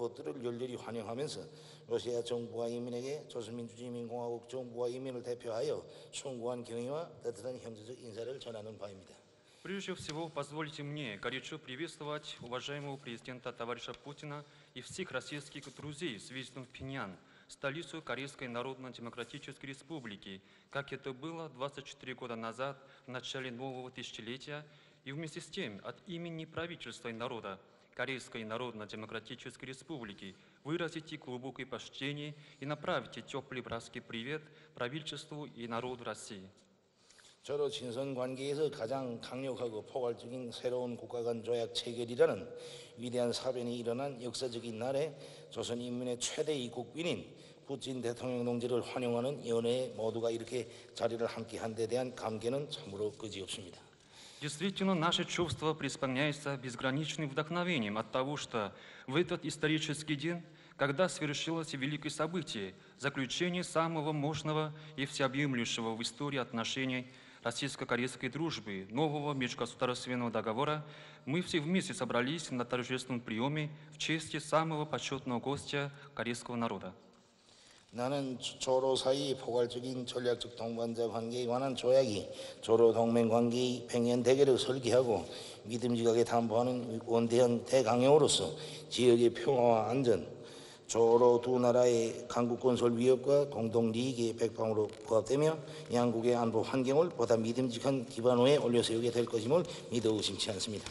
그것들을 열렬히 환영하면서 러시아 정부와 인민에게 조선민주주의인민공화국 정부와 인민을 대표하여 숭고한 경의와 따뜻한 형제적 인사를 전하는 바입니다. Прежде всего, позвольте мне горячо приветствовать уважаемого президента товарища Путина и всех российских друзей с визитом в Пхеньян, столицу Корейской Народно-Демократической Республики, как это было 24 года назад, в начале нового тысячелетия, и вместе с тем от имени правительства и народа Корейской Народно-Демократической Республики выразите глубокое почтение и направите теплый братский привет правительству и народу России. 저로 친선 관계에서 가장 강력하고 포괄적인 새로운 국가 간 조약 체결이라는 위대한 사변이 일어난 역사적인 날에 조선 인민의 최대의 국빈인 푸틴 대통령 동지를 환영하는 연회에 모두가 이렇게 자리를 함께한 데 대한 감개는 참으로 그지없습니다. Действительно, наше чувство преисполняется безграничным вдохновением от того, что в этот исторический день, когда свершилось великое событие, заключение самого мощного и всеобъемлющего в истории отношений российско-корейской дружбы, нового межгосударственного договора, мы все вместе собрались на торжественном приеме в честь самого почетного гостя корейского народа. 나는 조로 사이의 포괄적인 전략적 동반자 관계에 관한 조약이 조로 동맹 관계의 백년 대계를 설계하고 믿음직하게 담보하는 원대한 대강령으로서 지역의 평화와 안전, 조로 두 나라의 강국 건설 위협과 공동利益의 백방으로 부합되며 양국의 안보 환경을 보다 믿음직한 기반에 올려 세우게 될 것임을 믿어 의심치 않습니다.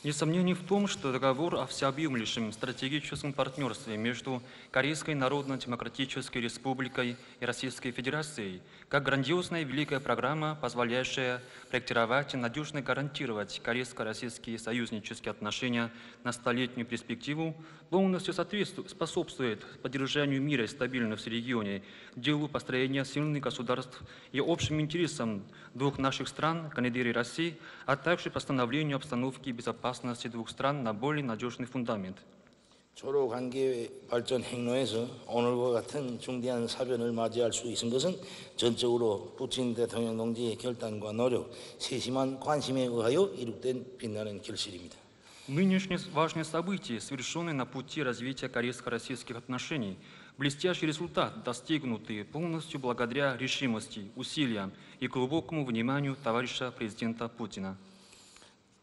Нет сомнений в том, что договор о всеобъемлющем стратегическом партнерстве между Корейской Народно-Демократической Республикой и Российской Федерацией, как грандиозная и великая программа, позволяющая проектировать и надежно гарантировать корейско-российские союзнические отношения на столетнюю перспективу, полностью способствует поддержанию мира и стабильности в регионе, делу построения сильных государств и общим интересам двух наших стран, Канады и России, а также постановлению обстановки безопасности двух стран на более надежный фундамент. 조로 관계 발전 행로에서 오늘과 같은 중대한 사변을 맞이할 수 있은 것은 전적으로 푸틴 대통령 동지의 결단과 노력, 세심한 관심에 의하여 이룩된 빛나는 결실입니다. Нынешнее важное событие, совершенное на пути развития корейско-российских отношений, блестящий результат, достигнутый полностью благодаря решимости, усилиям и глубокому вниманию товарища президента Путина.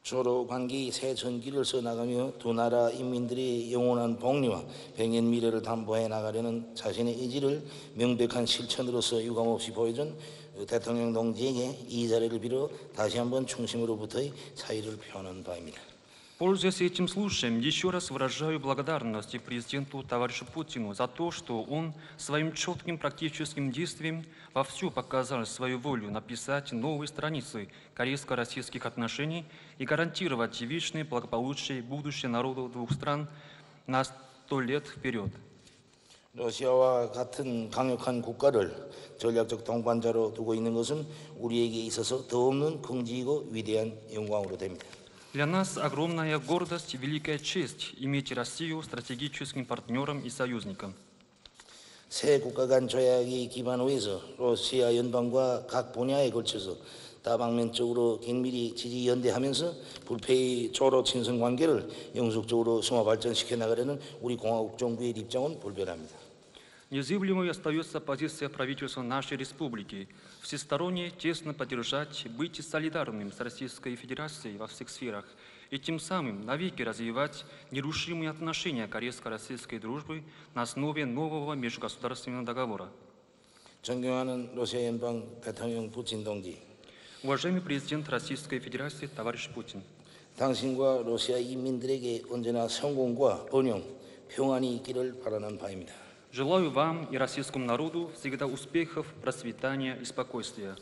조로 관계의 새 전기를 써나가며 두 나라 인민들의 영원한 복리와 백년 미래를 담보해 나가려는 자신의 의지를 명백한 실천으로서 유감없이 보여준 대통령 동지에게 이 자리를 빌어 다시 한번 충심으로부터의 사의를 표하는 바입니다. Пользуясь этим случаем, еще раз выражаю благодарность президенту товарищу Путину за то, что он своим четким практическим действием вовсю показал свою волю написать новые страницы корейско-российских отношений и гарантировать вечное благополучие и будущее народов двух стран на 100 лет вперед. 러시아와 같은 강력한 국가를 전략적 동반자로 두고 있는 것은 우리에게 있어서 더없는 긍지이고 위대한 영광으로 됩니다. Для нас огромная гордость и великая честь иметь Россию стратегическим партнером и союзником. 새 국가 간 조약의 기반 위에서 러시아 연방과 각 분야에 걸쳐서 다방면적으로 긴밀히 지지 연대하면서 불패의 조로 친선 관계를 영속적으로 승화 발전시켜 나가려는 우리 공화국 정부의 입장은 불변합니다. Незыблемой остается позиция правительства нашей республики всесторонне тесно поддержать, быть солидарным с Российской Федерацией во всех сферах и тем самым навеки развивать нерушимые отношения корейско-российской дружбы на основе нового межгосударственного договора. 존경하는 러시아 연방 대통령 푸틴 동지, Уважаемый президент Российской Федерации, товарищ Путин, 당신과 러시아 인민들에게 언제나 성공과 번영, 평안이 있기를 바라는 바입니다. желаю вам и российскому народу всегда успехов, процветания и спокойствия.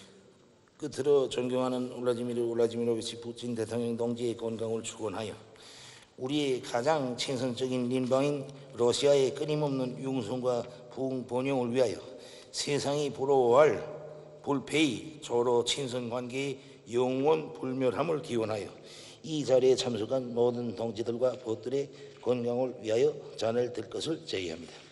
끝으로 존경하는 울라디미르비치 푸틴 대통령 동지의 건강을 축원하여 우리의 가장 친선적인邻邦인 러시아의 끊임없는 융성과 번영을 위하여 세상이 부러워할 불패의 조로 친선 관계의 영원 불멸함을 기원하여 이 자리에 참석한 모든 동지들과 벗들의 건강을 위하여 잔을 들 것을 제의합니다.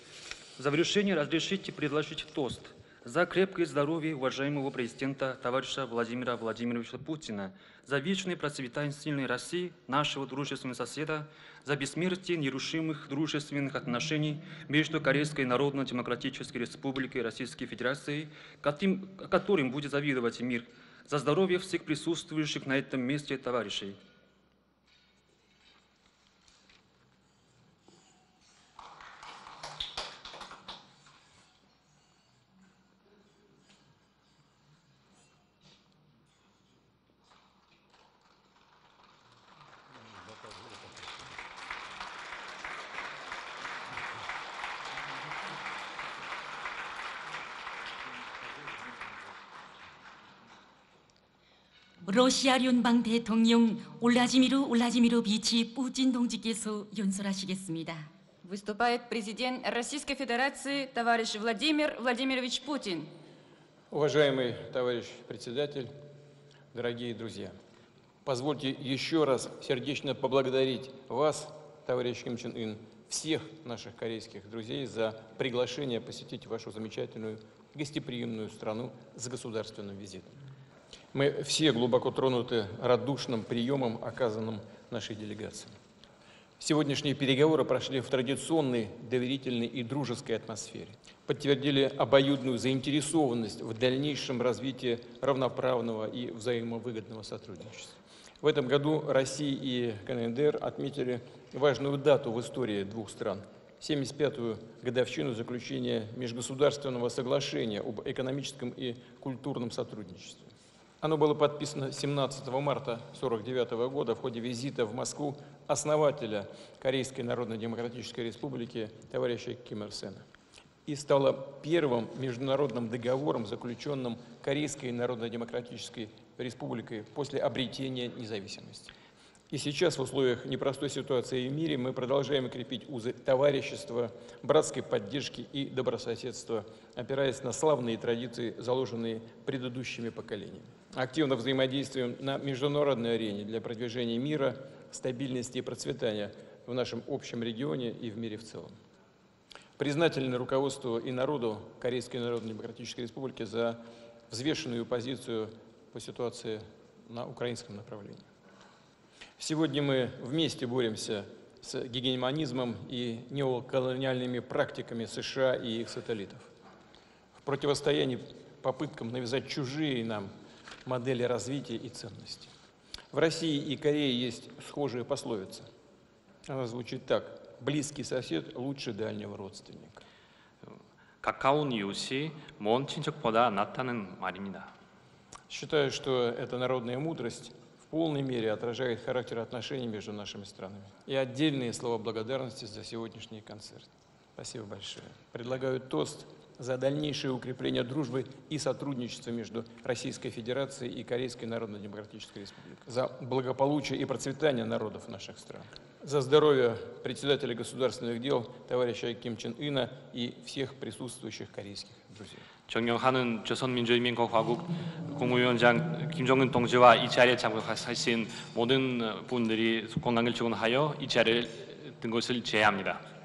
В завершение разрешите предложить тост за крепкое здоровье уважаемого президента товарища Владимира Владимировича Путина, за вечное процветание сильной России, нашего дружественного соседа, за бессмертие нерушимых дружественных отношений между Корейской Народно-Демократической Республикой и Российской Федерацией, которым будет завидовать мир, за здоровье всех присутствующих на этом месте товарищей. 러시아 연방 대통령 울라지미르 푸틴 동지께서 연설하시겠습니다. Выступает президент Российской Федерации товарищ Владимир Владимирович Путин. Уважаемый товарищ председатель, дорогие друзья, позвольте еще раз сердечно поблагодарить вас, товарищ Ким Чен Ын, всех наших корейских друзей за приглашение посетить вашу замечательную гостеприимную страну с государственным визитом. Мы все глубоко тронуты радушным приемом, оказанным нашей делегацией. Сегодняшние переговоры прошли в традиционной, доверительной и дружеской атмосфере. Подтвердили обоюдную заинтересованность в дальнейшем развитии равноправного и взаимовыгодного сотрудничества. В этом году Россия и КНДР отметили важную дату в истории двух стран – 75-ю годовщину заключения Межгосударственного соглашения об экономическом и культурном сотрудничестве. Оно было подписано 17 марта 1949 года в ходе визита в Москву основателя Корейской Народно-Демократической Республики товарища Ким Ир Сена и стало первым международным договором, заключенным Корейской Народно-Демократической Республикой после обретения независимости. И сейчас в условиях непростой ситуации в мире мы продолжаем крепить узы товарищества, братской поддержки и добрососедства, опираясь на славные традиции, заложенные предыдущими поколениями. Активно взаимодействуем на международной арене для продвижения мира, стабильности и процветания в нашем общем регионе и в мире в целом. Признательны руководству и народу Корейской Народно-Демократической Республики за взвешенную позицию по ситуации на украинском направлении. Сегодня мы вместе боремся с гегемонизмом и неоколониальными практиками США и их сателлитов. В противостоянии попыткам навязать чужие нам модели развития и ценностей. В России и Корее есть схожая пословица. Она звучит так: близкий сосед лучше дальнего родственника. 가까운 이웃이 먼 친척보다 낫다는 말입니다. Считаю, что эта народная мудрость в полной мере отражает характер отношений между нашими странами. И отдельные слова благодарности за сегодняшний концерт. Спасибо большое. Предлагаю тост за дальнейшее укрепление дружбы и сотрудничества между Российской Федерацией и Корейской Народно-Демократической Республикой, за благополучие и процветание народов наших стран, за здоровье председателя государственных дел товарища Ким Чен Ына и всех присутствующих корейских друзей. 존경하는 조선민주주의인민공화국 국무위원장 김정은 동지와 이 자리에 참석하신 모든 분들이 건강을 축원하여 이 자리에 든 것을 제의합니다.